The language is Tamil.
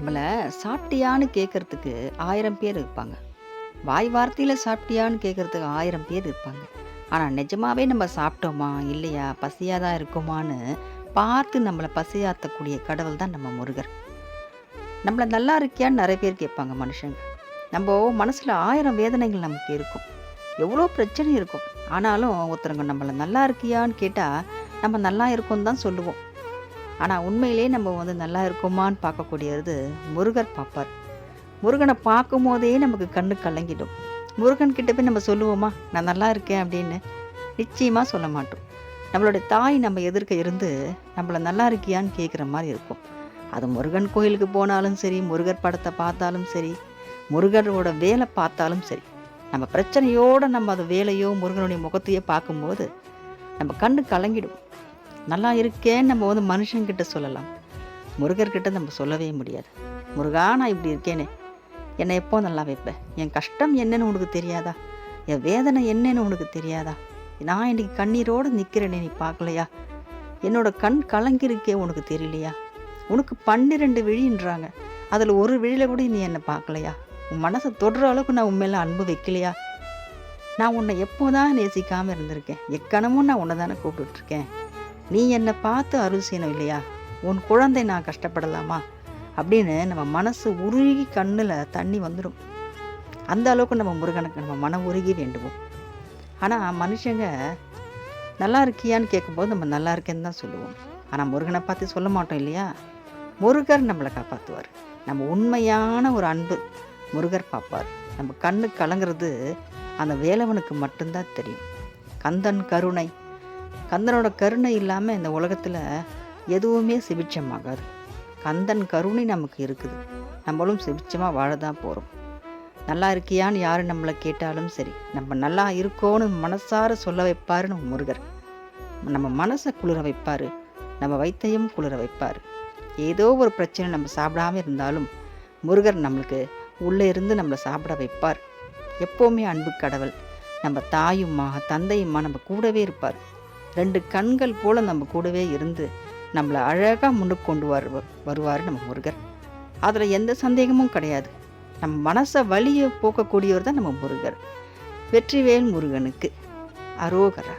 நம்மள சாப்பிட்டியான்னு கேட்கறதுக்கு 1000 பேர் இருப்பாங்க. வாய் வார்த்தையில சாப்பிட்டியான்னு கேட்கறதுக்கு 1000 பேர் இருப்பாங்க. ஆனா நிஜமாவே நம்ம சாப்பிட்டோமா? இல்லையா? பசியா தான் இருக்கோமான்னு பார்த்து நம்மள பசியாத்தக்கூடிய கடவுள் தான் நம்ம முருகர். நம்மள நல்லா இருக்கியான்னு நெறைய பேர் கேட்பாங்க மனுஷங்க. நம்ப மனசுல 1000 வேதனைகள் நமக்கு இருக்கும். எவ்வளோ பிரச்சனை இருக்கும். ஆனாலும் ஒருத்தவங்க நம்மள நல்லா இருக்கியான்னு கேட்டா, நம்ம நல்லா இருக்கோம்னு தான் சொல்லுவோம். ஆனா உண்மையிலேயே நம்ம நல்லா இருக்கோமான்னு பார்க்கக்கூடியது முருகர் பார்ப்பார். முருகன பார்க்கும்போதே நமக்கு கண்ணு கலங்கிடும். முருகன் கிட்ட போய் நம்ம சொல்லுவோமா? நான் நல்லா இருக்கேன் அப்படின்னு. நிச்சயமா சொல்ல மாட்டோம். நம்மளுடைய தாய் நம்ம எதிர்க்க இருந்து நம்மள நல்லா இருக்கியான்னு கேட்குற மாரி இருக்கும். அது முருகன் கோயிலுக்கு போனாலும் சரி, முருகர் படத்தை பார்த்தாலும் சரி, முருகரோட வேலை பார்த்தாலும் சரி, நம்ம பிரச்சனையோட நம்ம அது வேலையோ, முருகனுடைய முகத்தையோ பார்க்கும்போது நம்ம கண்ணு கலங்கிடும். நல்லா இருக்கேன்னு நம்ம மனுஷங்கிட்ட சொல்லலாம். முருகர்கிட்ட நம்ம சொல்லவே முடியாது. முருகா நான் இப்படி இருக்கேனே, என்னை எப்போ நல்லா வைப்ப? என் கஷ்டம் என்னன்னு உனக்கு தெரியாதா? என் வேதனை என்னன்னு உனக்கு தெரியாதா? நான் இன்னைக்கு கண்ணீரோடு நிற்கிறேனே, நீ பார்க்கலையா? என்னோட கண் கலங்கிருக்கே, உனக்கு தெரியலையா? உனக்கு 12 விழின்றாங்க, அதில் ஒரு விழியில் கூட நீ என்னை பார்க்கலையா? உன் மனசை தொடுற அளவுக்கு நான் உண்மையில அன்பு வைக்கலையா? நான் உன்னை எப்போதான் நேசிக்காமல் இருந்திருக்கேன்? எக்கணமும் நான் உன்னை தானே கூப்பிட்டுருக்கேன். நீ என்னை பார்த்து அருள் செய்யணும் இல்லையா? உன் குழந்தை நான் கஷ்டப்படலாமா அப்படின்னு நம்ம மனசு உருகி கண்ணில் தண்ணி வந்துடும். அந்த அளவுக்கு நம்ம முருகனுக்கு நம்ம மனம் உருகி வேண்டுவோம். ஆனால் மனுஷங்க நல்லா இருக்கியான்னு கேட்கும்போது நம்ம நல்லா இருக்கேன்னு தான் சொல்லுவோம். ஆனால் முருகனை பார்த்து சொல்ல மாட்டோம் இல்லையா? முருகர் நம்மளை காப்பாற்றுவார். நம்ம உண்மையான ஒரு அன்பு முருகர் பார்ப்பார். நம்ம கண்ணு கலங்கிறது அந்த வேலவனுக்கு மட்டும்தான் தெரியும். கந்தன் கருணை, கந்தனோட கருணை இல்லாமல் இந்த உலகத்தில் எதுவுமே சுபிட்சமாகாது. கந்தன் கருணை நமக்கு இருக்குது. நம்மளும் சுபிட்சமாக வாழ தான் போகிறோம். நல்லா இருக்கியான்னு யார் நம்மளை கேட்டாலும் சரி, நம்ம நல்லா இருக்கோன்னு மனசார சொல்ல வைப்பார் நம்ம முருகர். நம்ம மனசை குளிர வைப்பார், நம்ம வயித்தையும் குளிர வைப்பார். ஏதோ ஒரு பிரச்சனை நம்ம சாப்பிடாம இருந்தாலும் முருகர் நம்மளுக்கு உள்ளே இருந்து நம்மளை சாப்பிட வைப்பார். எப்போவுமே அன்பு கடவுள். நம்ம தாயும்மா தந்தையும்மா நம்ம கூடவே இருப்பார். 2 கண்கள் போல் நம்ம கூடவே இருந்து நம்மளை அழகாக முன்னுக்கு கொண்டு வருவார் நம்ம முருகர். அதில் எந்த சந்தேகமும் கிடையாது. நம்ம மனசை வலியை போக்கக்கூடியவர் தான் நம்ம முருகர். வெற்றிவேல் முருகனுக்கு அரோகரா.